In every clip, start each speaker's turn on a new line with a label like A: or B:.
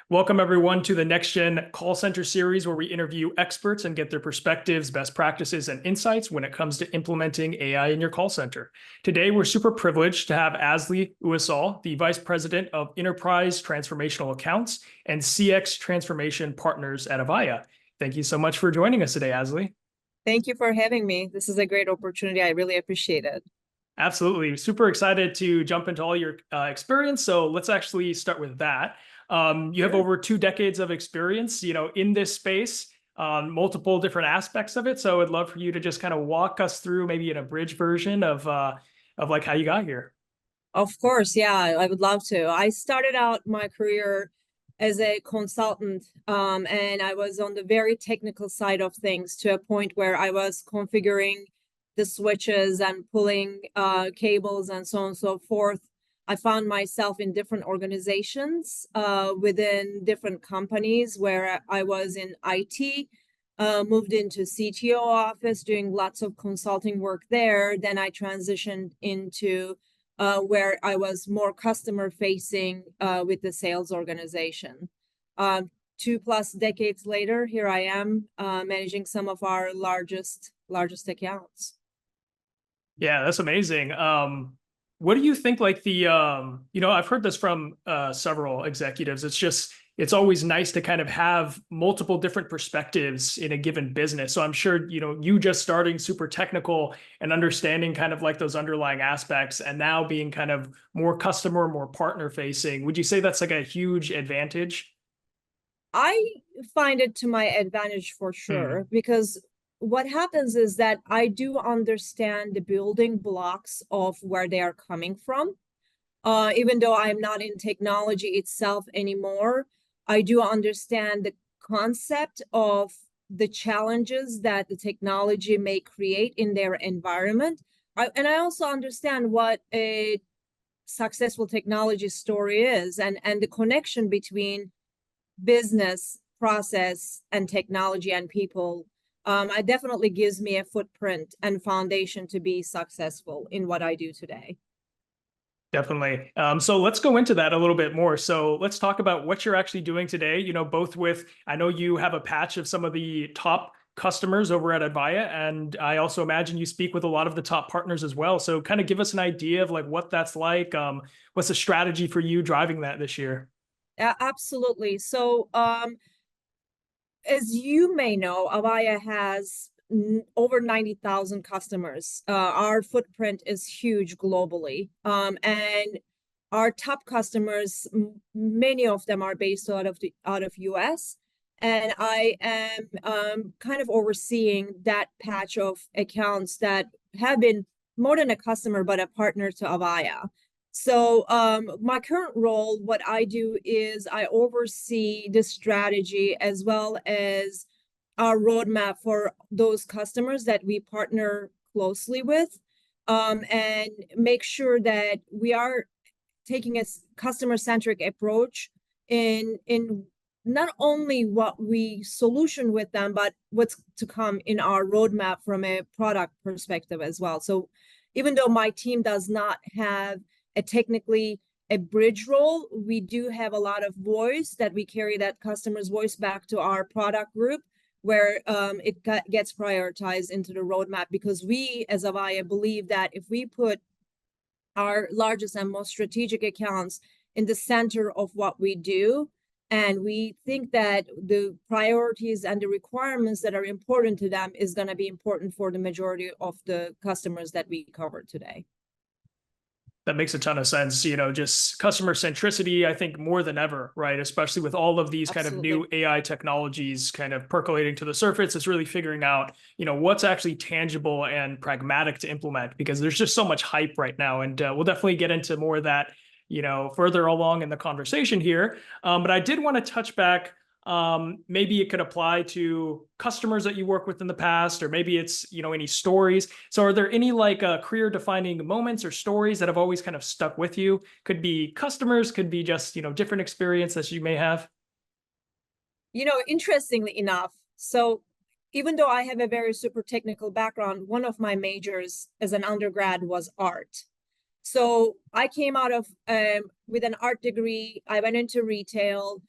A: Welcome, everyone, to the Next Gen Call Center series, where we interview experts and get their perspectives, best practices, and insights when it comes to implementing AI in your call center. Today, we're super privileged to have Asli Uysal, the Vice President of Enterprise Transformational Accounts and CX Transformation Partners at Avaya. Thank you so much for joining us today, Asli.
B: Thank you for having me. This is a great opportunity. I really appreciate it.
A: Absolutely. Super excited to jump into all your experience. So let's actually start with that. You have
B: Sure.
A: over 2 decades of experience, in this space on multiple different aspects of it. So I'd love for you to just kind of walk us through maybe an abridged version of like how you got here.
B: Of course, yeah, I would love to. I started out my career as a consultant, and I was on the very technical side of things to a point where I was configuring the switches and pulling cables and so on and so forth. I found myself in different organizations within different companies where I was in IT, moved into CTO office doing lots of consulting work there. Then I transitioned into where I was more customer facing with the sales organization. 2+ decades later, here I am managing some of our largest accounts.
A: Yeah, that's amazing. What do you think, like I've heard this from several executives. It's always nice to kind of have multiple different perspectives in a given business. So I'm sure, you just starting super technical and understanding kind of like those underlying aspects and now being kind of more customer, more partner facing. Would you say that's like a huge advantage?
B: I find it to my advantage for sure, because what happens is that I do understand the building blocks of where they are coming from. Even though I'm not in technology itself anymore, I do understand the concept of the challenges that the technology may create in their environment. And I also understand what a successful technology story is, and the connection between business, process, and technology and people. It definitely gives me a footprint and foundation to be successful in what I do today.
A: Definitely. So let's go into that a little bit more. So let's talk about what you're actually doing today, both with, I know you have a patch of some of the top customers over at Avaya, and I also imagine you speak with a lot of the top partners as well. So kind of give us an idea of like what that's like. What's the strategy for you driving that this year?
B: Absolutely. So, as you may know, Avaya has over 90,000 customers. Our footprint is huge globally. And our top customers, many of them are based out of US. And I am kind of overseeing that patch of accounts that have been more than a customer, but a partner to Avaya. So my current role, what I do is I oversee the strategy as well as our roadmap for those customers that we partner closely with, and make sure that we are taking a customer-centric approach in not only what we solution with them, but what's to come in our roadmap from a product perspective as well. So even though my team does not have technically a bridge role, we do have a lot of voice that we carry that customer's voice back to our product group, where it gets prioritized into the roadmap, because we as Avaya believe that if we put our largest and most strategic accounts in the center of what we do, and we think that the priorities and the requirements that are important to them is going to be important for the majority of the customers that we cover today.
A: That makes a ton of sense. Just customer centricity, I think more than ever, right? Especially with all of these kind of
B: Absolutely.
A: new AI technologies kind of percolating to the surface, it's really figuring out, what's actually tangible and pragmatic to implement, because there's just so much hype right now. And we'll definitely get into more of that, further along in the conversation here. But I did want to touch back. Maybe it could apply to customers that you work with in the past, or maybe it's, any stories. So are there any like career defining moments or stories that have always kind of stuck with you? Could be customers, could be just, different experiences you may have.
B: Interestingly enough, so even though I have a very super technical background, one of my majors as an undergrad was art. So I came out of with an art degree. I went into retail.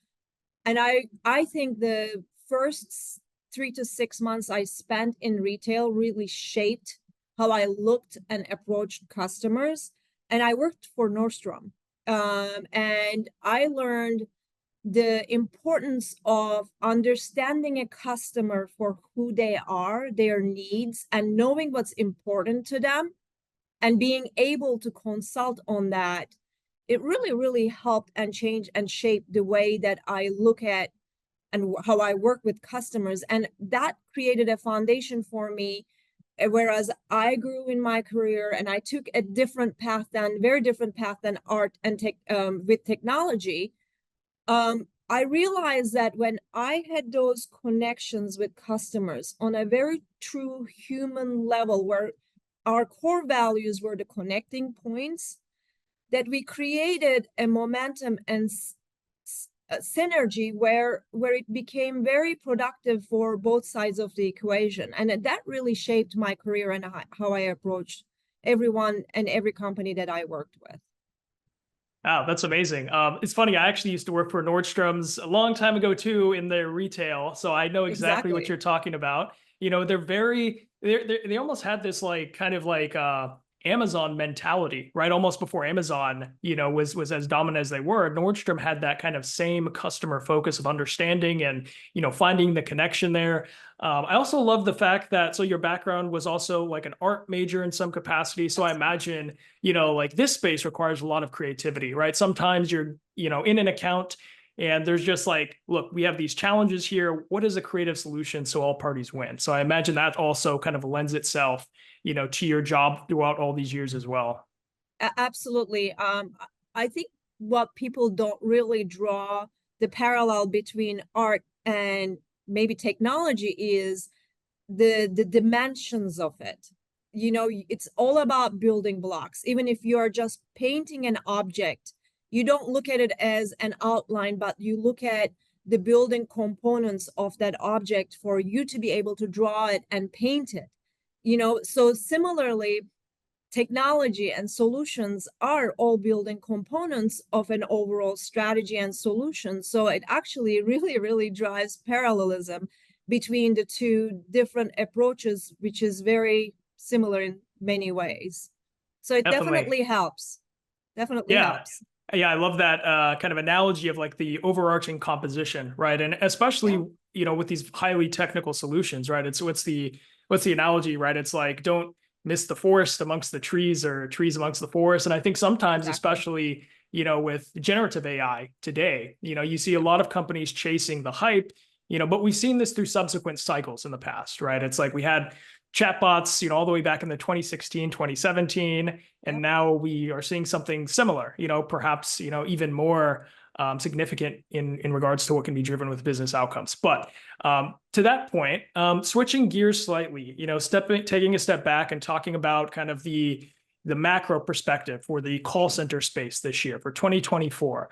B: And I think the first 3 to 6 months I spent in retail really shaped how I looked and approached customers. And I worked for Nordstrom. And I learned the importance of understanding a customer for who they are, their needs, and knowing what's important to them and being able to consult on that. It really, really helped and changed and shaped the way that I look at and how I work with customers. And that created a foundation for me. Whereas I grew in my career and I took a different path than, very different path than art and tech with technology. I realized that when I had those connections with customers on a very true human level, where our core values were the connecting points, that we created a momentum and a synergy where it became very productive for both sides of the equation. And that really shaped my career and how I approached everyone and every company that I worked with.
A: Wow, that's amazing. It's funny. I actually used to work for Nordstrom's a long time ago too in their retail, so I know exactly what
B: Exactly.
A: you're talking about. They almost had this like kind of like Amazon mentality, right? Almost before Amazon, was as dominant as they were. Nordstrom had that kind of same customer focus of understanding and finding the connection there. I also love the fact that so your background was also like an art major in some capacity. So I imagine like this space requires a lot of creativity, right? Sometimes you're, in an account and there's just like, look, we have these challenges here. What is a creative solution so all parties win? So I imagine that also kind of lends itself, to your job throughout all these years as well.
B: Absolutely. I think what people don't really draw the parallel between art and maybe technology is the dimensions of it. It's all about building blocks. Even if you are just painting an object, you don't look at it as an outline, but you look at the building components of that object for you to be able to draw it and paint it. So similarly, technology and solutions are all building components of an overall strategy and solution. So it actually really, really drives parallelism between the two different approaches, which is very similar in many ways. So it
A: Definitely.
B: definitely helps. Definitely
A: Yeah.
B: helps.
A: Yeah, I love that kind of analogy of like the overarching composition, right? And
B: Yeah,
A: especially, with these highly technical solutions, right? It's what's the analogy, right? It's like don't miss the forest amongst the trees or trees amongst the forest. And I think sometimes,
B: exactly.
A: especially, with generative AI today, you see a lot of companies chasing the hype, but we've seen this through subsequent cycles in the past, right? It's like we had chatbots, all the way back in the 2016, 2017.
B: Yep.
A: And now we are seeing something similar, perhaps, even more significant in regards to what can be driven with business outcomes. But to that point, switching gears slightly, taking a step back and talking about kind of the macro perspective for the call center space this year for 2024.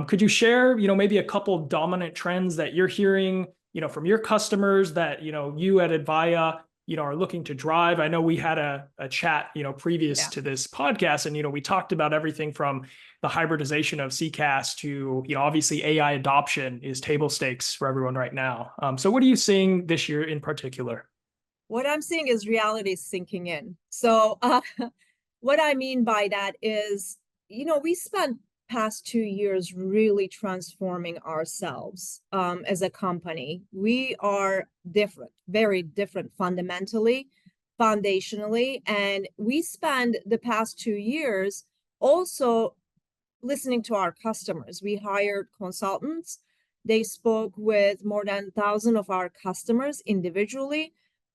A: Could you share, maybe a couple dominant trends that you're hearing, from your customers that, you at Avaya are looking to drive? I know we had a chat, previous
B: Yeah.
A: to this podcast, and, we talked about everything from the hybridization of CCaaS to, obviously AI adoption is table stakes for everyone right now. So what are you seeing this year in particular?
B: What I'm seeing is reality sinking in. So what I mean by that is, we spent past 2 years really transforming ourselves as a company. We are different, very different fundamentally, foundationally, and we spend the past 2 years also listening to our customers. We hired consultants. They spoke with more than 1,000 of our customers individually.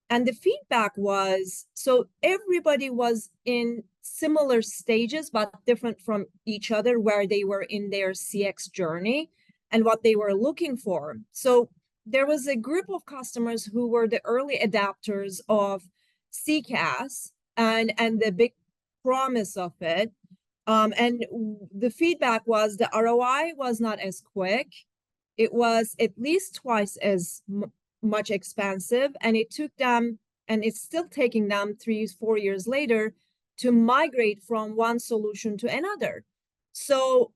B: And the feedback was, so everybody was in similar stages, but different from each other, where they were in their CX journey and what they were looking for. So there was a group of customers who were the early adapters of CCaaS and the big promise of it. And the feedback was the ROI was not as quick. It was at least twice as much expensive, and it took them, and it's still taking them 3 4 years later to migrate from one solution to another. So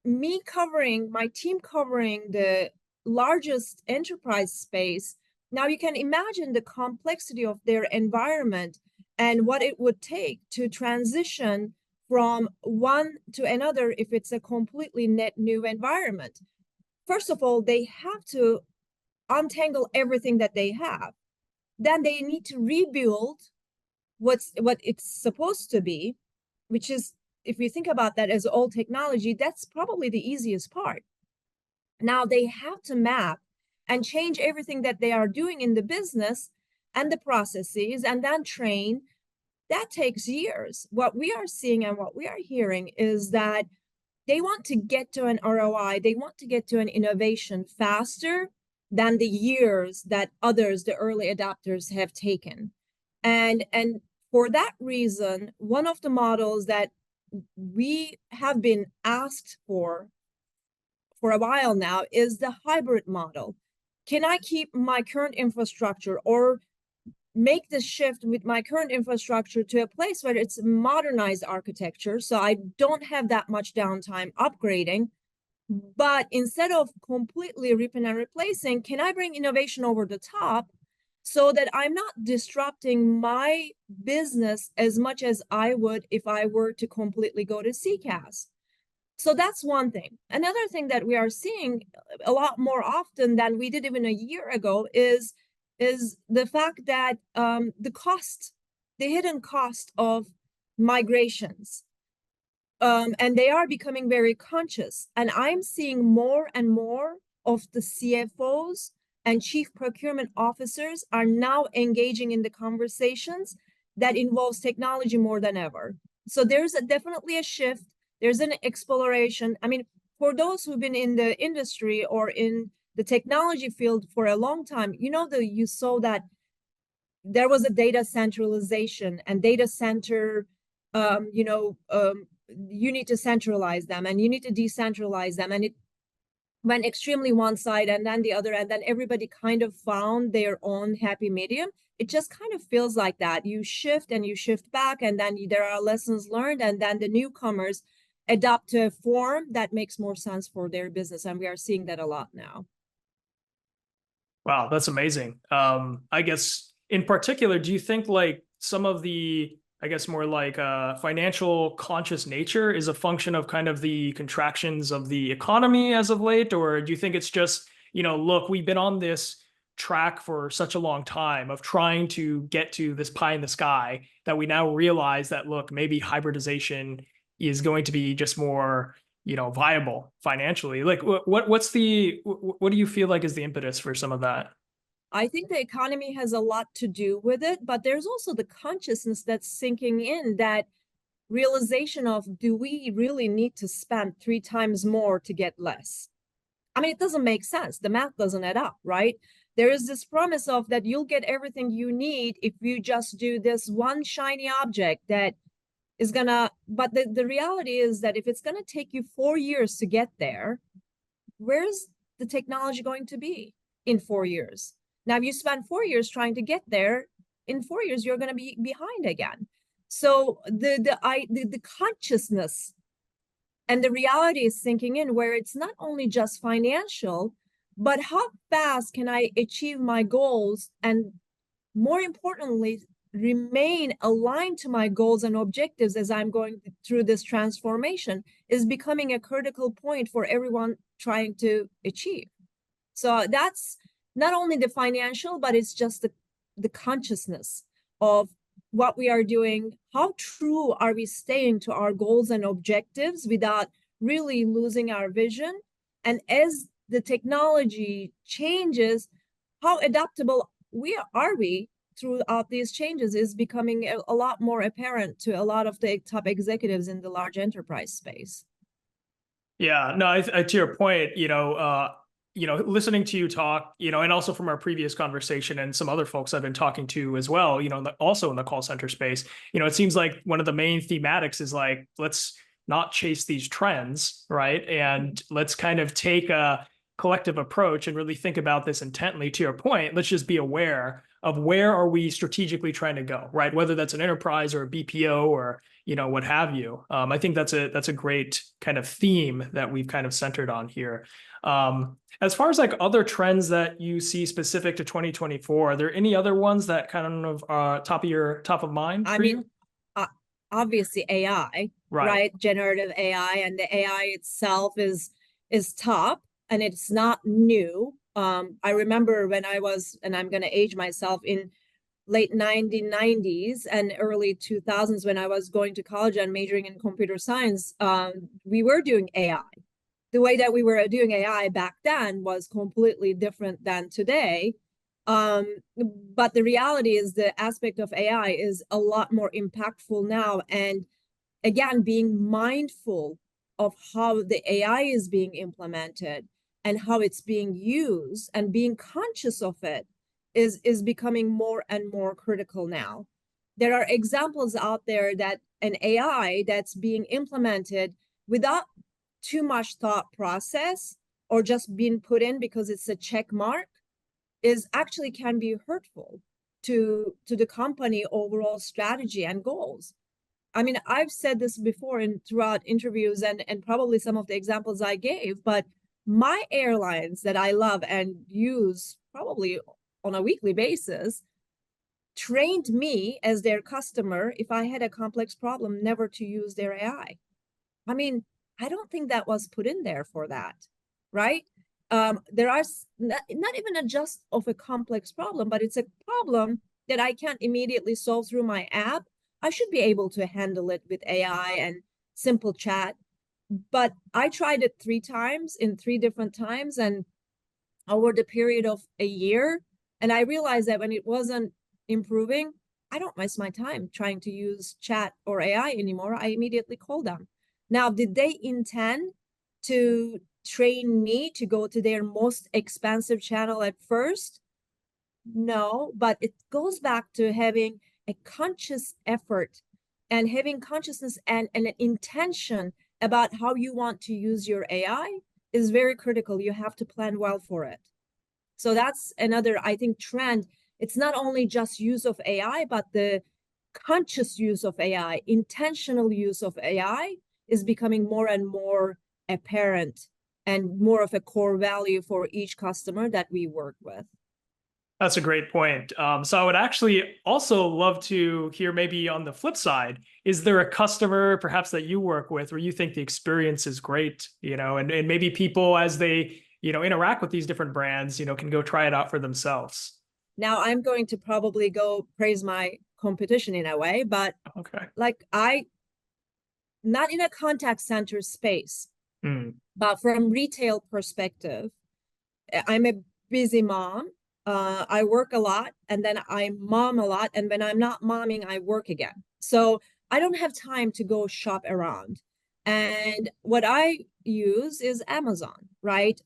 B: my team covering the largest enterprise space, now you can imagine the complexity of their environment and what it would take to transition from one to another if it's a completely net new environment. First of all, they have to untangle everything that they have. Then they need to rebuild what it's supposed to be, which is, if you think about that as old technology, that's probably the easiest part. Now they have to map and change everything that they are doing in the business and the processes and then train. That takes years. What we are seeing and what we are hearing is that they want to get to an ROI, they want to get to an innovation faster than the years that others, the early adopters, have taken. And for that reason, one of the models that we have been asked for a while now is the hybrid model. Can I keep my current infrastructure or make the shift with my current infrastructure to a place where it's modernized architecture, so I don't have that much downtime upgrading, but instead of completely ripping and replacing, can I bring innovation over the top so that I'm not disrupting my business as much as I would if I were to completely go to CCaaS? So that's one thing. Another thing that we are seeing a lot more often than we did even a year ago is the fact that the hidden cost of migrations, and they are becoming very conscious. And I'm seeing more and more of the CFOs and chief procurement officers are now engaging in the conversations that involves technology more than ever. So there's definitely a shift. There's an exploration. I mean, for those who've been in the industry or in the technology field for a long time, you saw that there was a data centralization and data center, you need to centralize them and you need to decentralize them. And it went extremely one side and then the other, and then everybody kind of found their own happy medium. It just kind of feels like that. You shift and you shift back, and then there are lessons learned, and then the newcomers adopt a form that makes more sense for their business. And we are seeing that a lot now.
A: Wow, that's amazing. I guess in particular, do you think like some of the, I guess more like financial conscious nature is a function of kind of the contractions of the economy as of late? Or do you think it's just, look, we've been on this track for such a long time of trying to get to this pie in the sky that we now realize that, look, maybe hybridization is going to be just more viable financially? Like what do you feel like is the impetus for some of that?
B: I think the economy has a lot to do with it, but there's also the consciousness that's sinking in, that realization of, do we really need to spend 3 times more to get less? I mean, it doesn't make sense. The math doesn't add up, right? There is this promise of that you'll get everything you need if you just do this one shiny object that is gonna, but the reality is that if it's gonna take you 4 years to get there, where's the technology going to be in 4 years? Now, if you spend 4 years trying to get there, in 4 years, you're going to be behind again. So the consciousness and the reality is sinking in, where it's not only just financial, but how fast can I achieve my goals? And more importantly, remain aligned to my goals and objectives as I'm going through this transformation is becoming a critical point for everyone trying to achieve. So that's not only the financial, but it's just the consciousness of what we are doing. How true are we staying to our goals and objectives without really losing our vision? And as the technology changes, how adaptable are we throughout these changes is becoming a lot more apparent to a lot of the top executives in the large enterprise space.
A: Yeah, no, to your point, listening to you talk, and also from our previous conversation and some other folks I've been talking to as well, also in the call center space, it seems like one of the main thematics is like, let's not chase these trends, right? And let's kind of take a collective approach and really think about this intently. To your point, let's just be aware of where are we strategically trying to go, right? Whether that's an enterprise or a BPO or what have you. I think that's a great kind of theme that we've kind of centered on here. As far as like other trends that you see specific to 2024, are there any other ones that kind of top of mind
B: I
A: for
B: mean,
A: you?
B: uh, obviously AI,
A: Right.
B: right? Generative AI, and the AI itself is top, and it's not new. I remember when I was, and I'm going to age myself, in late 1990s and early 2000s when I was going to college and majoring in computer science, we were doing AI. The way that we were doing AI back then was completely different than today. But the reality is the aspect of AI is a lot more impactful now. And again, being mindful of how the AI is being implemented and how it's being used and being conscious of it is becoming more and more critical now. There are examples out there that an AI that's being implemented without too much thought process or just being put in because it's a check mark is actually can be hurtful to the company overall strategy and goals. I mean, I've said this before in throughout interviews and probably some of the examples I gave, but my airlines that I love and use probably on a weekly basis trained me as their customer if I had a complex problem never to use their AI. I mean, I don't think that was put in there for that, right? There are not even a just of a complex problem, but it's a problem that I can't immediately solve through my app. I should be able to handle it with AI and simple chat. But I tried it 3 times in 3 different times and over the period of a year. And I realized that when it wasn't improving, I don't waste my time trying to use chat or AI anymore. I immediately call them. Now, did they intend to train me to go to their most expensive channel at first? No, but it goes back to having a conscious effort and having consciousness and an intention about how you want to use your AI is very critical. You have to plan well for it. So that's another, I think, trend. It's not only just use of AI, but the conscious use of AI, intentional use of AI is becoming more and more apparent and more of a core value for each customer that we work with.
A: That's a great point. So I would actually also love to hear maybe on the flip side, is there a customer perhaps that you work with where you think the experience is great, and maybe people as they, interact with these different brands, can go try it out for themselves.
B: Now I'm going to probably go praise my competition in a way, but
A: Okay.
B: like not in a contact center space,
A: Mm.
B: but from retail perspective, I'm a busy mom. I work a lot and then I mom a lot. And when I'm not momming, I work again. So I don't have time to go shop around. And what I use is Amazon, right?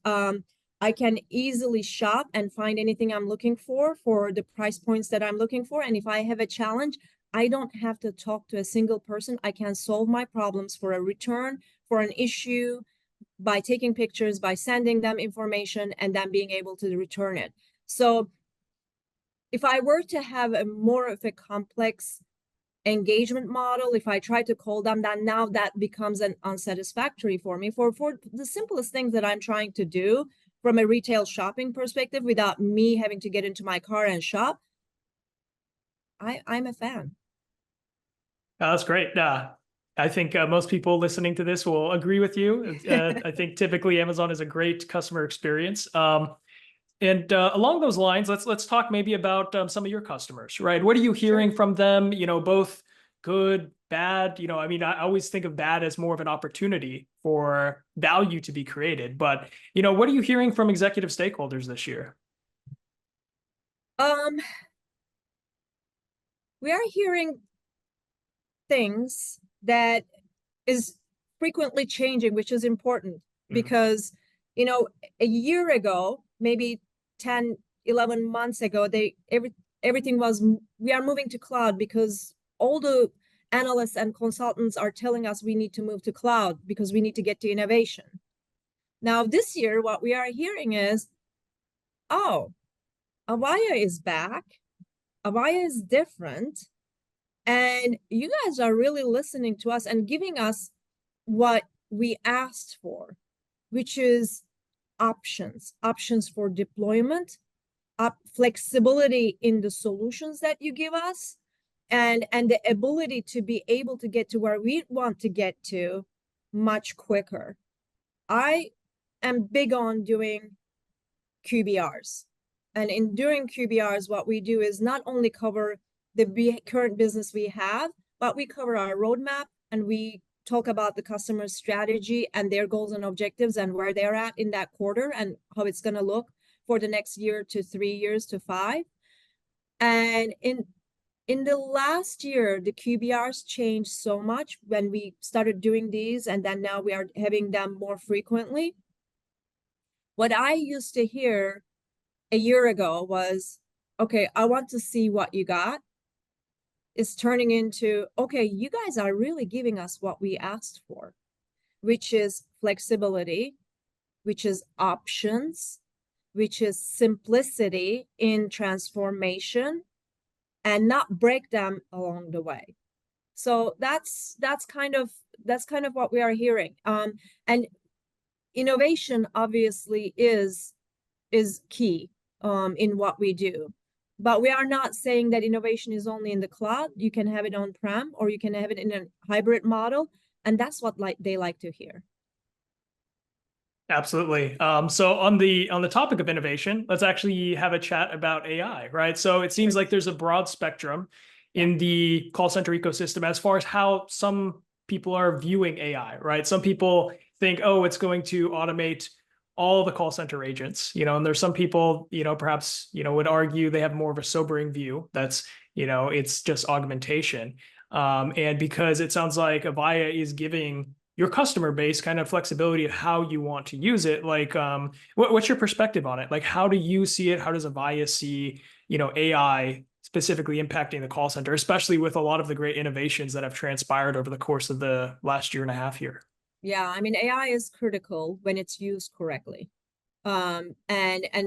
B: I can easily shop and find anything I'm looking for the price points that I'm looking for. And if I have a challenge, I don't have to talk to a single person. I can solve my problems for a return, for an issue, by taking pictures, by sending them information, and then being able to return it. So if I were to have a more of a complex engagement model, if I try to call them, then now that becomes an unsatisfactory for me. For the simplest things that I'm trying to do from a retail shopping perspective without me having to get into my car and shop, I'm a fan.
A: Oh, that's great. I think most people listening to this will agree with you. I think typically Amazon is a great customer experience. And along those lines, let's talk maybe about some of your customers, right? What are you
B: Sure.
A: hearing from them? Both good, bad. I mean, I always think of bad as more of an opportunity for value to be created. But what are you hearing from executive stakeholders this year?
B: Um, we are hearing things that is frequently changing, which is important
A: Mhm.
B: because, a year ago, maybe 10, 11 months ago, everything was, we are moving to cloud because all the analysts and consultants are telling us we need to move to cloud because we need to get to innovation. Now, this year, what we are hearing is, oh, Avaya is back. Avaya is different, and you guys are really listening to us and giving us what we asked for, which is options for deployment, flexibility in the solutions that you give us, and the ability to be able to get to where we want to get to much quicker. I am big on doing QBRs. And in doing QBRs, what we do is not only cover the current business we have, but we cover our roadmap, and we talk about the customer's strategy and their goals and objectives and where they're at in that quarter and how it's going to look for the next year to 3 years to 5. And in the last year, the QBRs changed so much when we started doing these, and then now we are having them more frequently. What I used to hear a year ago was, okay, I want to see what you got, is turning into, okay, you guys are really giving us what we asked for, which is flexibility, which is options, which is simplicity in transformation, and not break them along the way. So that's kind of what we are hearing. And innovation obviously is key in what we do. But we are not saying that innovation is only in the cloud. You can have it on-prem, or you can have it in a hybrid model, and that's what they like to hear.
A: Absolutely. So on the topic of innovation, let's actually have a chat about AI, right? So it seems like there's a broad spectrum in the call center ecosystem as far as how some people are viewing AI, right? Some people think, oh, it's going to automate all the call center agents, and there's some people, perhaps, would argue they have more of a sobering view. That's, it's just augmentation. And because it sounds like Avaya is giving your customer base kind of flexibility of how you want to use it. Like, what's your perspective on it? Like, how do you see it? How does Avaya see, AI specifically impacting the call center, especially with a lot of the great innovations that have transpired over the course of the last year and a half here?
B: Yeah, I mean, AI is critical when it's used correctly. And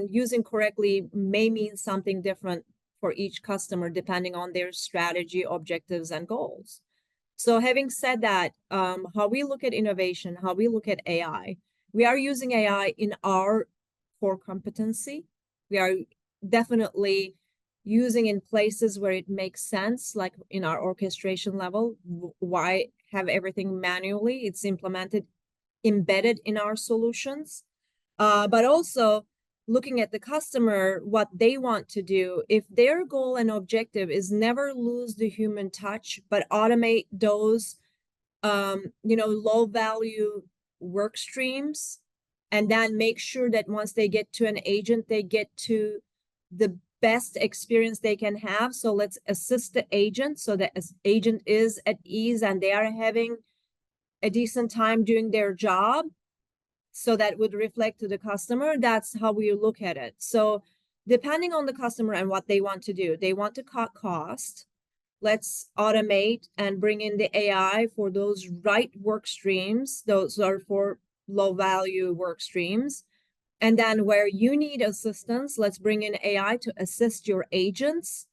B: using correctly may mean something different for each customer depending on their strategy, objectives, and goals. So having said that, how we look at innovation, how we look at AI, we are using AI in our core competency. We are definitely using in places where it makes sense, like in our orchestration level. Why have everything manually? It's implemented, embedded in our solutions. But also looking at the customer, what they want to do. If their goal and objective is never lose the human touch, but automate those, low value work streams, and then make sure that once they get to an agent, they get to the best experience they can have. So let's assist the agent so that as agent is at ease and they are having a decent time doing their job, so that would reflect to the customer. That's how we look at it. So depending on the customer and what they want to do, they want to cut cost. Let's automate and bring in the AI for those right work streams. Those are for low value work streams. And then where you need assistance, let's bring in AI to assist your agents,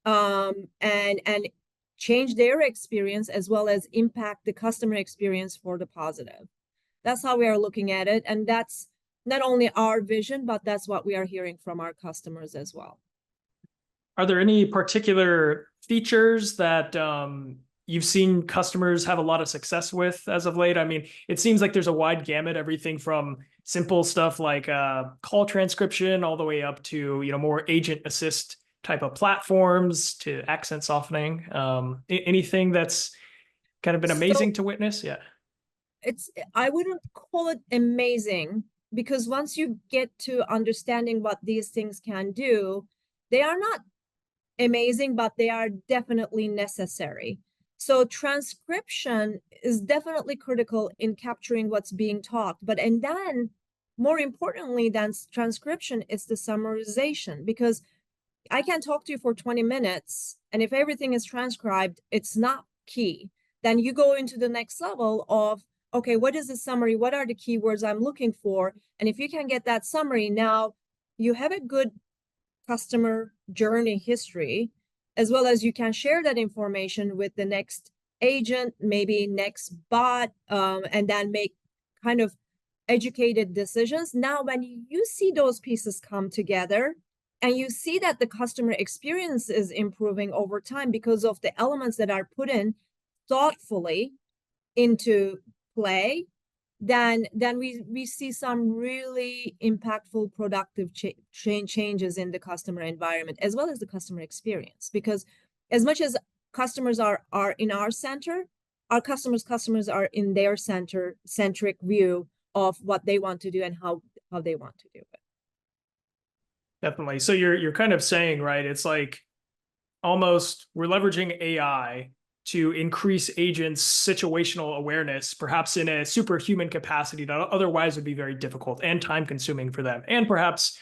B: and change their experience as well as impact the customer experience for the positive. That's how we are looking at it. And that's not only our vision, but that's what we are hearing from our customers as well.
A: Are there any particular features that you've seen customers have a lot of success with as of late? I mean, it seems like there's a wide gamut, everything from simple stuff like call transcription all the way up to, more agent assist type of platforms to accent softening. Anything that's kind of been amazing to witness? Yeah.
B: I wouldn't call it amazing, because once you get to understanding what these things can do, they are not amazing, but they are definitely necessary. So transcription is definitely critical in capturing what's being talked. And then more importantly than transcription is the summarization, because I can talk to you for 20 minutes, and if everything is transcribed, it's not key. Then you go into the next level of, okay, what is the summary? What are the keywords I'm looking for? And if you can get that summary, now you have a good customer journey history, as well as you can share that information with the next agent, maybe next bot, and then make kind of educated decisions. Now, when you see those pieces come together and you see that the customer experience is improving over time because of the elements that are put in thoughtfully into play, then we see some really impactful, productive changes in the customer environment as well as the customer experience. Because as much as customers are in our center, our customers are in their centric view of what they want to do and how they want to do it.
A: Definitely. So you're kind of saying, right, it's like almost we're leveraging AI to increase agents' situational awareness, perhaps in a superhuman capacity that otherwise would be very difficult and time consuming for them. And perhaps,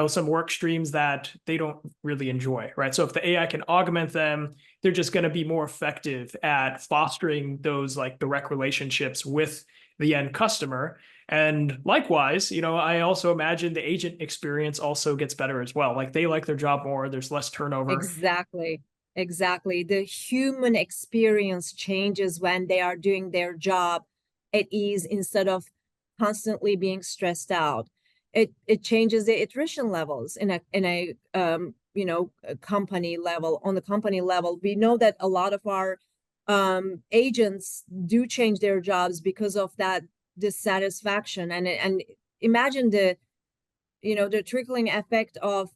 A: some work streams that they don't really enjoy, right? So if the AI can augment them, they're just going to be more effective at fostering those like direct relationships with the end customer. And likewise, I also imagine the agent experience also gets better as well. Like they like their job more, there's less turnover.
B: Exactly. Exactly. The human experience changes when they are doing their job at ease instead of constantly being stressed out. It changes the attrition levels in a a company level. On the company level, we know that a lot of our agents do change their jobs because of that dissatisfaction. And imagine the trickling effect of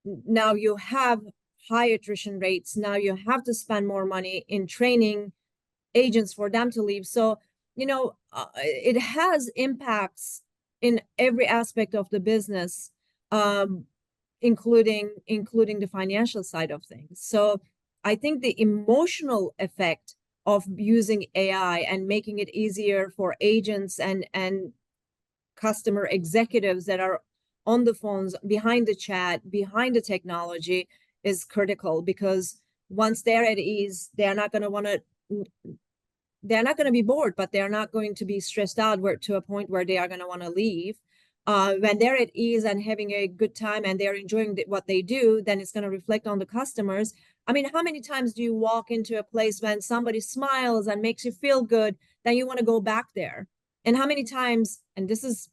B: now you have high attrition rates. Now you have to spend more money in training agents for them to leave. So, it has impacts in every aspect of the business, including the financial side of things. So I think the emotional effect of using AI and making it easier for agents and customer executives that are on the phones, behind the chat, behind the technology is critical, because once they're at ease, they're not going to be bored, but they're not going to be stressed out to a point where they are going to want to leave. When they're at ease and having a good time and they're enjoying what they do, then it's going to reflect on the customers. I mean, how many times do you walk into a place when somebody smiles and makes you feel good, then you want to go back there? And how many times, and this is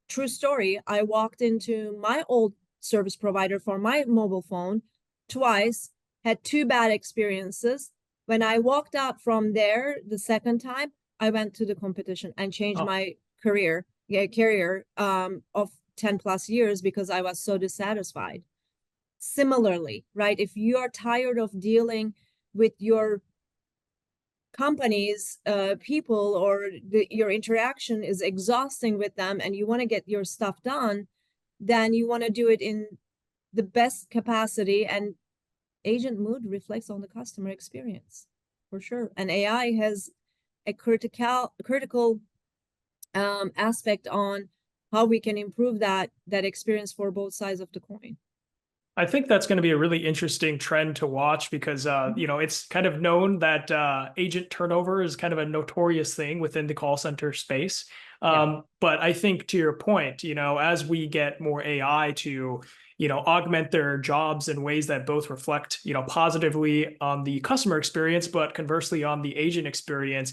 B: true story, I walked into my old service provider for my mobile phone twice, had two bad experiences. When I walked out from there the second time, I went to the competition and changed my carrier of 10 plus years because I was so dissatisfied. Similarly, right? If you are tired of dealing with your companies, people, or your interaction is exhausting with them and you want to get your stuff done, then you want to do it in the best capacity, and agent mood reflects on the customer experience for sure. And AI has a critical aspect on how we can improve that experience for both sides of the coin.
A: I think that's going to be a really interesting trend to watch because, it's kind of known that agent turnover is kind of a notorious thing within the call center space. But I think to your point, as we get more AI to, augment their jobs in ways that both reflect, positively on the customer experience, but conversely on the agent experience,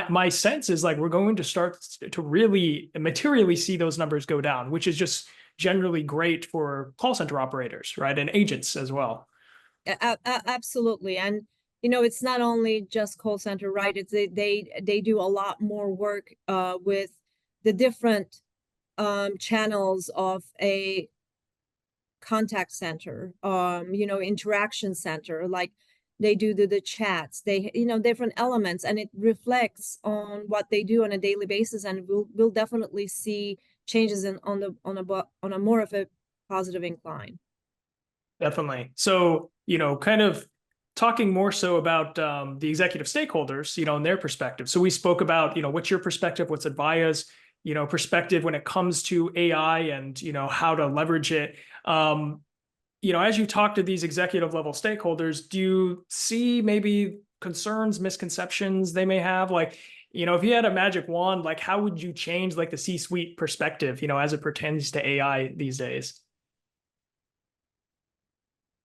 A: my sense is like we're going to start to really materially see those numbers go down, which is just generally great for call center operators, right? And agents as well.
B: Absolutely. And it's not only just call center, right? It's they do a lot more work with the different channels of a contact center, interaction center, like they do the chats, they different elements, and it reflects on what they do on a daily basis, and we'll definitely see changes on a more of a positive incline.
A: Definitely. So, kind of talking more so about the executive stakeholders, and their perspective. So we spoke about, what's your perspective, what's Avaya's, perspective when it comes to AI and, how to leverage it. As you talk to these executive level stakeholders, do you see maybe concerns, misconceptions they may have? Like, if you had a magic wand, like how would you change like the C-suite perspective, as it pertains to AI these days?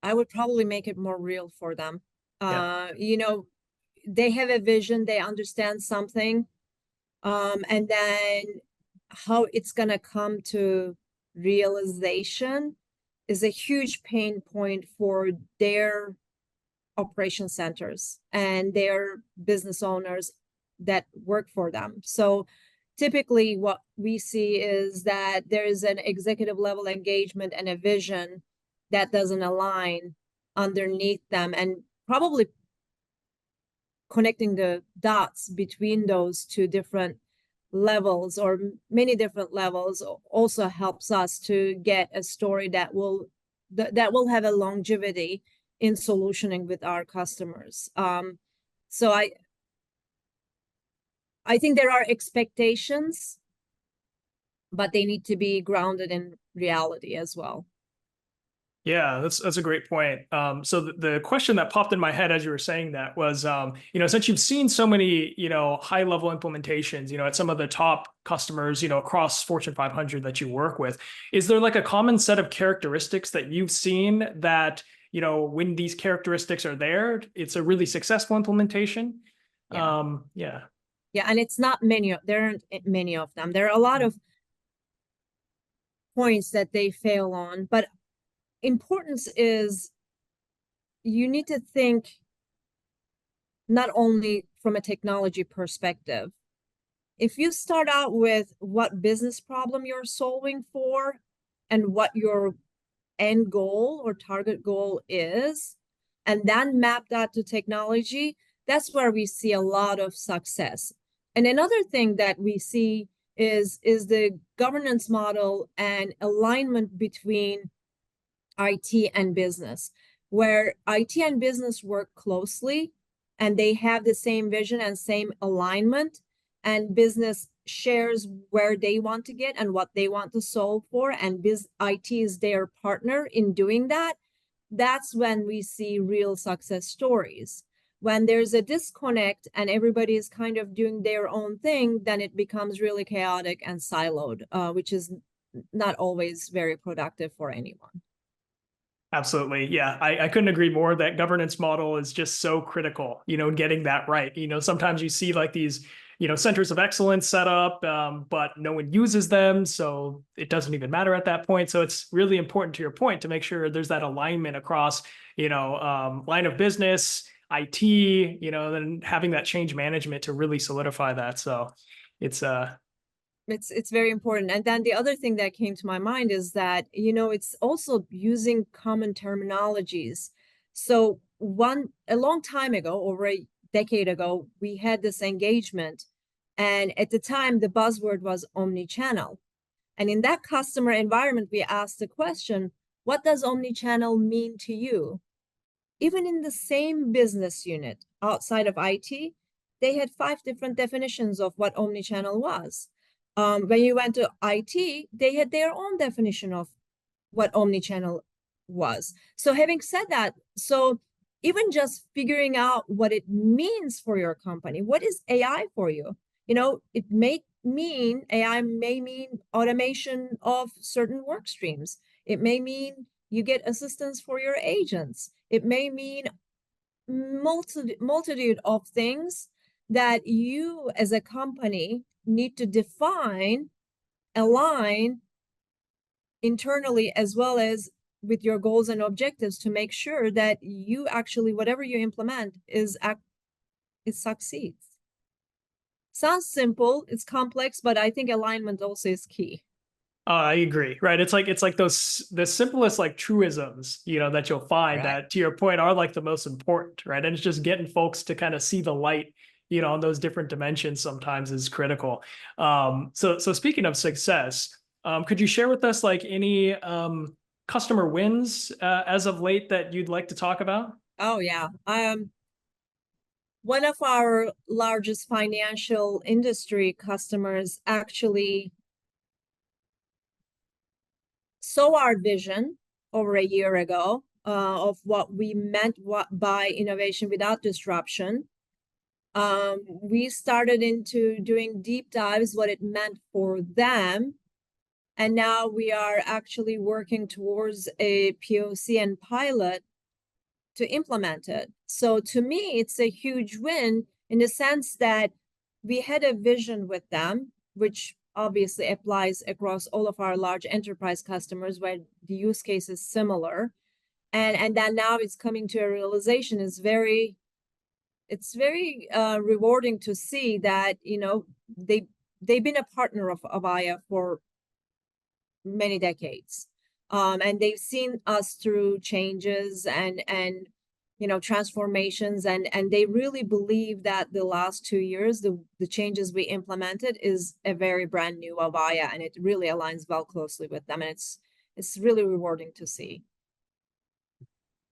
B: I would probably make it more real for them.
A: Yeah.
B: You know, they have a vision, they understand something, and then how it's gonna come to realization is a huge pain point for their operation centers and their business owners that work for them. So typically what we see is that there is an executive level engagement and a vision that doesn't align underneath them, and probably connecting the dots between those two different levels or many different levels also helps us to get a story that will have a longevity in solutioning with our customers. So I think there are expectations, but they need to be grounded in reality as well.
A: Yeah, that's a great point. So the question that popped in my head as you were saying that was, since you've seen so many, high level implementations, at some of the top customers, across Fortune 500 that you work with, is there like a common set of characteristics that you've seen that, when these characteristics are there, it's a really successful implementation?
B: Yeah.
A: Yeah.
B: Yeah, and it's not many, there aren't many of them. There are a lot of points that they fail on, but importance is you need to think not only from a technology perspective. If you start out with what business problem you're solving for and what your end goal or target goal is, and then map that to technology, that's where we see a lot of success. And another thing that we see is the governance model and alignment between IT and business, where IT and business work closely and they have the same vision and same alignment, and business shares where they want to get and what they want to solve for, and IT is their partner in doing that. That's when we see real success stories. When there's a disconnect and everybody is kind of doing their own thing, then it becomes really chaotic and siloed, which is not always very productive for anyone.
A: Absolutely. Yeah. I couldn't agree more. That governance model is just so critical, getting that right. Sometimes you see like these, centers of excellence set up, but no one uses them. So it doesn't even matter at that point. So it's really important to your point to make sure there's that alignment across, line of business, IT, then having that change management to really solidify that. So it's
B: It's very important. And then the other thing that came to my mind is that, it's also using common terminologies. So a long time ago, over a decade ago, we had this engagement. And at the time, the buzzword was omni-channel. And in that customer environment, we asked the question, what does omni-channel mean to you? Even in the same business unit outside of IT, they had 5 different definitions of what omni-channel was. When you went to IT, they had their own definition of what omnichannel was. So having said that, so even just figuring out what it means for your company, what is AI for you? It may mean AI may mean automation of certain work streams. It may mean you get assistance for your agents. It may mean multitude of things that you as a company need to define, align internally as well as with your goals and objectives to make sure that you actually whatever you implement it succeeds. Sounds simple, it's complex, but I think alignment also is key.
A: I agree. Right. It's like those the simplest like truisms, that you'll find
B: Right.
A: that to your point are like the most important, right? And it's just getting folks to kind of see the light, on those different dimensions sometimes is critical. So speaking of success, could you share with us like any customer wins as of late that you'd like to talk about?
B: Oh yeah. One of our largest financial industry customers actually saw our vision over a year ago of what we meant by innovation without disruption. We started into doing deep dives, what it meant for them. And now we are actually working towards a POC and pilot to implement it. So to me, it's a huge win in the sense that we had a vision with them, which obviously applies across all of our large enterprise customers where the use case is similar. And then now it's coming to a realization is very, it's very rewarding to see that, you know, they've been a partner of Avaya for many decades. And they've seen us through changes and you know, transformations, and they really believe that the last 2 years, the changes we implemented is a very brand new Avaya, and it really aligns well closely with them, and it's really rewarding to see.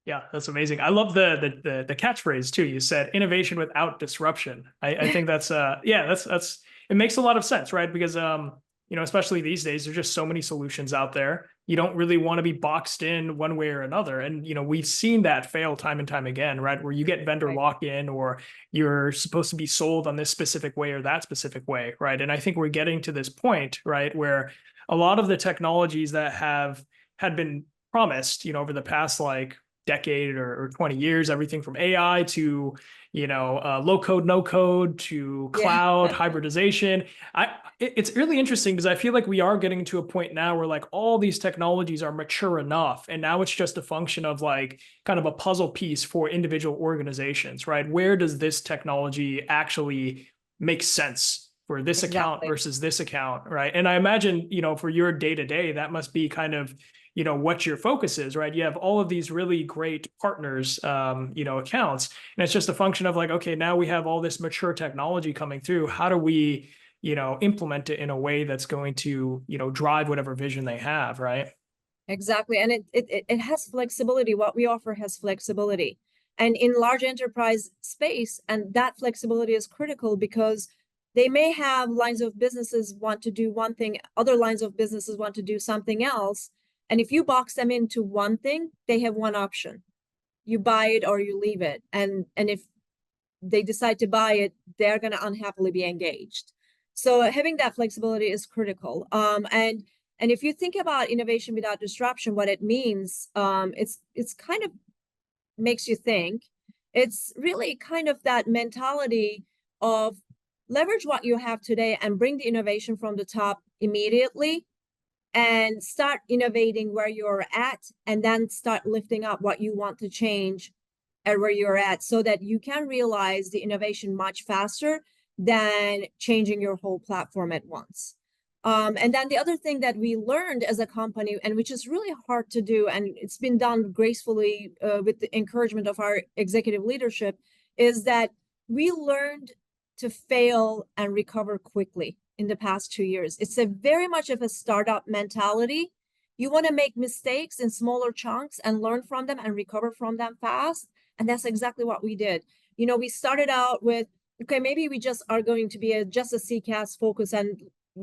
A: Yeah, that's amazing. I love the catchphrase too. You said innovation without disruption. I think that's yeah, that's it makes a lot of sense, right? Because you know, especially these days, there's just so many solutions out there. You don't really want to be boxed in one way or another. And you know, we've seen that fail time and time again, right? Where you get vendor
B: Right.
A: lock-in, or you're supposed to be sold on this specific way or that specific way, right? And I think we're getting to this point, right, where a lot of the technologies that had been promised, you know, over the past like decade or 20 years, everything from AI to, you know, low code, no code to
B: Yeah.
A: cloud hybridization. It's really interesting because I feel like we are getting to a point now where like all these technologies are mature enough. And now it's just a function of like kind of a puzzle piece for individual organizations, right? Where does this technology actually make sense for this account
B: Exactly.
A: versus this account, right? And I imagine, you know, for your day to day, that must be kind of, you know, what your focus is, right? You have all of these really great partners, you know, accounts, and it's just a function of like, okay, now we have all this mature technology coming through. How do we, you know, implement it in a way that's going to, you know, drive whatever vision they have, right?
B: Exactly. And it has flexibility. What we offer has flexibility. And in large enterprise space, and that flexibility is critical because they may have lines of businesses want to do one thing, other lines of businesses want to do something else. And if you box them into one thing, they have one option. You buy it or you leave it. And if they decide to buy it, they're going to unhappily be engaged. So having that flexibility is critical. And if you think about innovation without disruption, what it means, it's kind of makes you think. It's really kind of that mentality of leverage what you have today and bring the innovation from the top immediately and start innovating where you're at, and then start lifting up what you want to change at where you're at so that you can realize the innovation much faster than changing your whole platform at once. And then the other thing that we learned as a company, and which is really hard to do, and it's been done gracefully with the encouragement of our executive leadership, is that we learned to fail and recover quickly in the past 2 years. It's a very much of a startup mentality. You want to make mistakes in smaller chunks and learn from them and recover from them fast. And that's exactly what we did. You know, we started out with, okay, maybe we just are going to be just a CCaaS focus and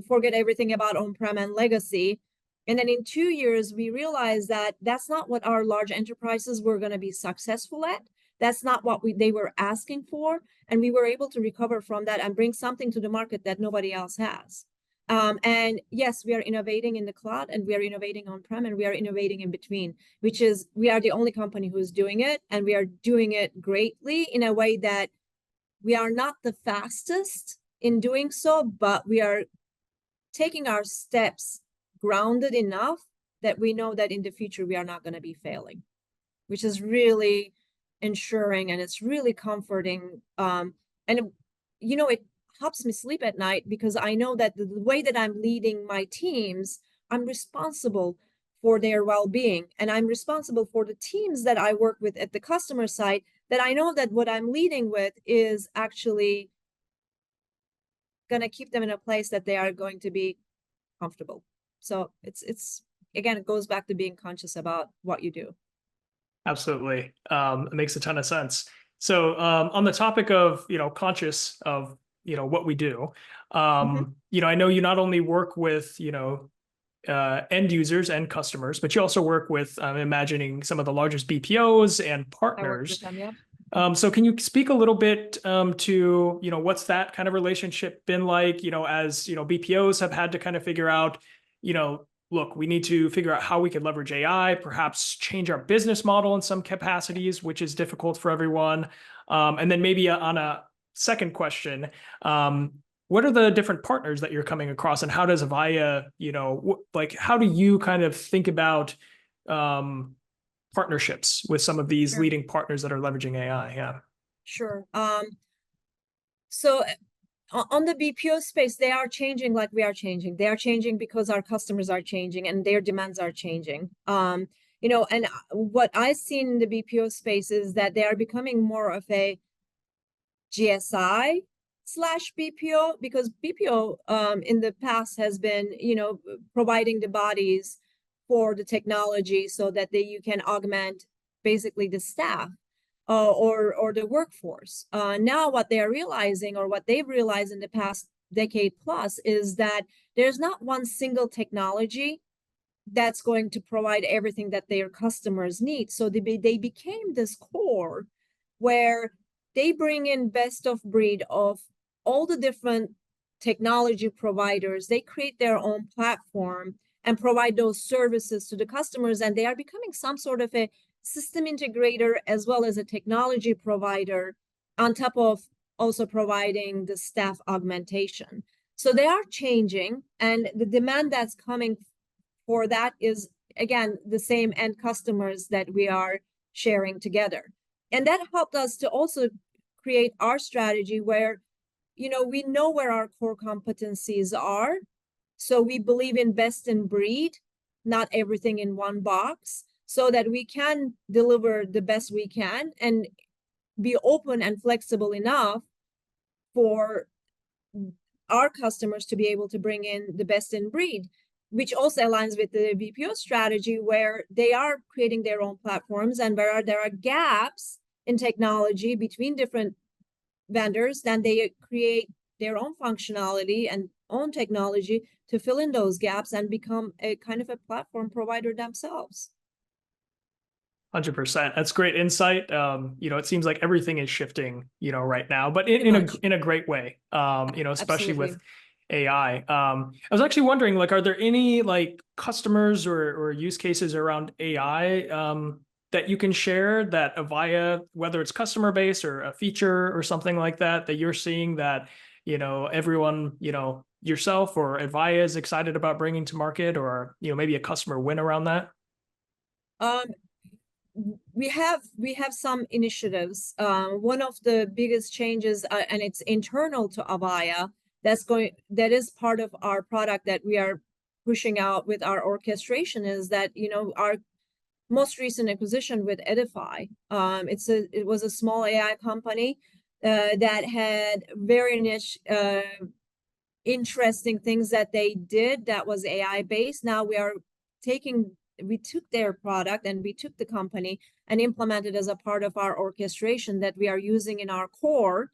B: forget everything about on-prem and legacy. And then in 2 years, we realized that that's not what our large enterprises were going to be successful at. That's not what they were asking for. And we were able to recover from that and bring something to the market that nobody else has. And yes, we are innovating in the cloud, and we are innovating on-prem, and we are innovating in between, which is we are the only company who is doing it, and we are doing it greatly in a way that we are not the fastest in doing so, but we are taking our steps grounded enough that we know that in the future we are not going to be failing, which is really ensuring, and it's really comforting. And you know, it helps me sleep at night because I know that the way that I'm leading my teams, I'm responsible for their well-being, and I'm responsible for the teams that I work with at the customer side, that I know that what I'm leading with is actually going to keep them in a place that they are going to be comfortable. So it's again, it goes back to being conscious about what you do.
A: Absolutely. It makes a ton of sense. So on the topic of, you know, conscious of, you know, what we do,
B: Mhm.
A: you know, I know you not only work with, you know, end users and customers, but you also work with, I'm imagining, some of the largest BPOs and
B: I work with
A: partners.
B: them, yeah.
A: So can you speak a little bit to, you know, what's that kind of relationship been like, you know, as, you know, BPOs have had to kind of figure out, you know, look, we need to figure out how we could leverage AI, perhaps change our business model in some capacities, which is difficult for everyone. And then maybe on a second question, what are the different partners that you're coming across, and how does Avaya, like, how do you kind of think about partnerships with some of these
B: Sure.
A: leading partners that are leveraging AI? Yeah.
B: Sure. So on the BPO space, they are changing like we are changing. They are changing because our customers are changing and their demands are changing. And what I've seen in the BPO space is that they are becoming more of a GSI slash BPO, because BPO in the past has been, providing the bodies for the technology so that you can augment basically the staff or the workforce. Now what they are realizing, or what they've realized in the past decade plus, is that there's not one single technology that's going to provide everything that their customers need. So they became this core where they bring in best of breed of all the different technology providers. They create their own platform and provide those services to the customers, and they are becoming some sort of a system integrator as well as a technology provider, on top of also providing the staff augmentation. So they are changing, and the demand that's coming for that is, again, the same end customers that we are sharing together. And that helped us to also create our strategy where, we know where our core competencies are. So we believe in best in breed, not everything in one box, so that we can deliver the best we can and be open and flexible enough for our customers to be able to bring in the best in breed, which also aligns with the BPO strategy, where they are creating their own platforms, and where there are gaps in technology between different vendors, then they create their own functionality and own technology to fill in those gaps and become a kind of a platform provider themselves.
A: 100%. That's great insight. It seems like everything is shifting, right now, but
B: Pretty much.
A: in a great way. Especially
B: Absolutely.
A: with AI. I was actually wondering, like, are there any like customers or use cases around AI that you can share that Avaya, whether it's customer base or a feature or something like that, that you're seeing that, everyone, yourself or Avaya is excited about bringing to market, or, maybe a customer win around that?
B: Um, we have some initiatives. One of the biggest changes, and it's internal to Avaya, that is part of our product that we are pushing out with our orchestration, is that, our most recent acquisition with Edify. It was a small AI company that had very niche, interesting things that they did that was AI based. Now we took their product and we took the company and implemented as a part of our orchestration that we are using in our core,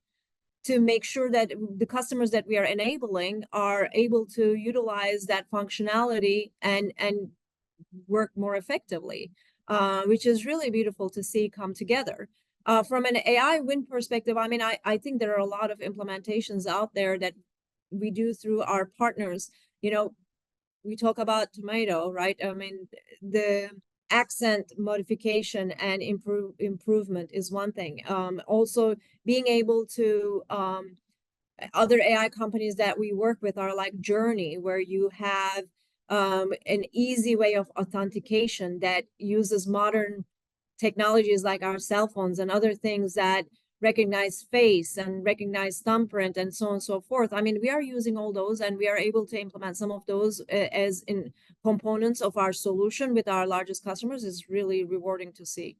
B: to make sure that the customers that we are enabling are able to utilize that functionality and work more effectively, which is really beautiful to see come together. From an AI win perspective, I mean, I think there are a lot of implementations out there that we do through our partners. We talk about Tomato, right? I mean, the accent modification and improvement is one thing. Also, being able to other AI companies that we work with are like Journey, where you have an easy way of authentication that uses modern technologies like our cell phones and other things that recognize face and recognize thumbprint and so on and so forth. I mean, we are using all those, and we are able to implement some of those as in components of our solution with our largest customers. Is really rewarding to see.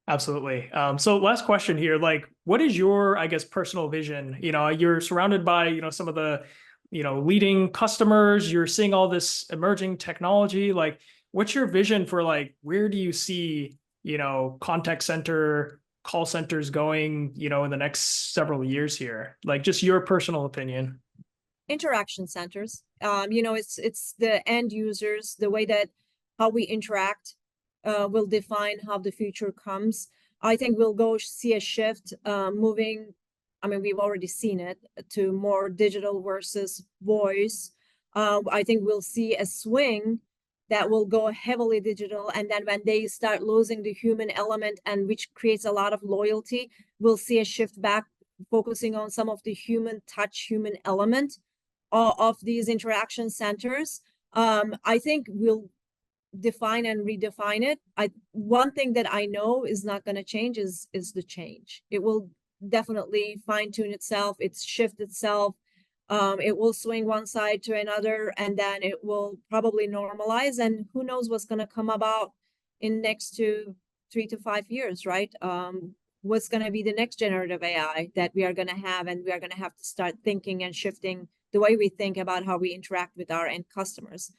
A: Absolutely. So last question here, like, what is your, I guess, personal vision? You're surrounded by, some of the, leading customers, you're seeing all this emerging technology. Like, what's your vision for, like, where do you see, contact center, call centers going, in the next several years here? Like, just your personal opinion.
B: Interaction centers. It's the end users, the way that how we interact will define how the future comes. I think we'll go see a shift moving. I mean, we've already seen it, to more digital versus voice. I think we'll see a swing that will go heavily digital. And then when they start losing the human element, and which creates a lot of loyalty, we'll see a shift back, focusing on some of the human touch, human element of these interaction centers. I think we'll define and redefine it. One thing that I know is not going to change is the change. It will definitely fine tune itself. It's shift itself. It will swing one side to another, and then it will probably normalize. And who knows what's going to come about in next 3 to 5 years, right? What's going to be the next generative AI that we are going to have, and we are going to have to start thinking and shifting the way we think about how we interact with our end customers.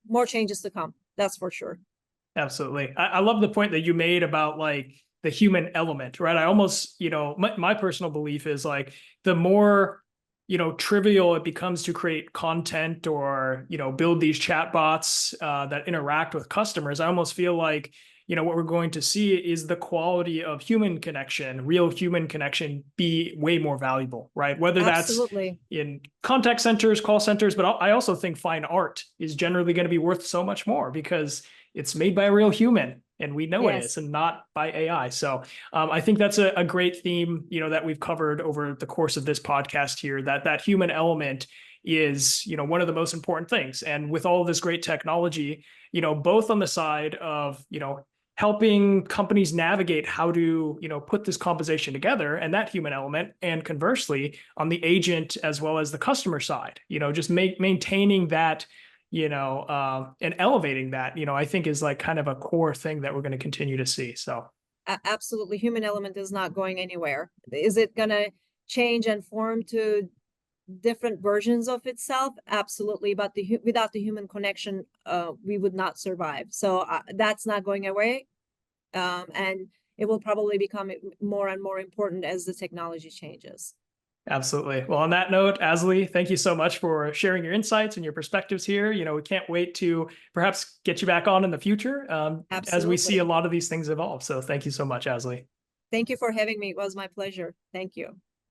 B: More changes to come, that's for sure.
A: Absolutely. I love the point that you made about like the human element, right? I almost, my personal belief is like the more, trivial it becomes to create content or, build these chatbots that interact with customers, I almost feel like, what we're going to see is the quality of human connection, real human connection, be way more valuable, right? Whether that's
B: Absolutely.
A: in contact centers, call centers, but I also think fine art is generally going to be worth so much more because it's made by a real human, and we know it is,
B: Yes.
A: and not by AI. So I think that's a great theme, that we've covered over the course of this podcast here, that human element is, one of the most important things. And with all of this great technology, both on the side of, helping companies navigate how to, put this composition together and that human element, and conversely on the agent as well as the customer side, just maintaining that, and elevating that, I think is like kind of a core thing that we're going to continue to see. So
B: Absolutely. Human element is not going anywhere. Is it going to change and form to different versions of itself? Absolutely. But without the human connection, we would not survive. So that's not going away. And it will probably become more and more important as the technology changes.
A: absolutely. Well, on that note, Asli, thank you so much for sharing your insights and your perspectives here. We can't wait to perhaps get you back on in the future as we see a
B: Absolutely.
A: lot of these things evolve. So thank you so much, Asli.
B: Thank you for having me. It was my pleasure. Thank you.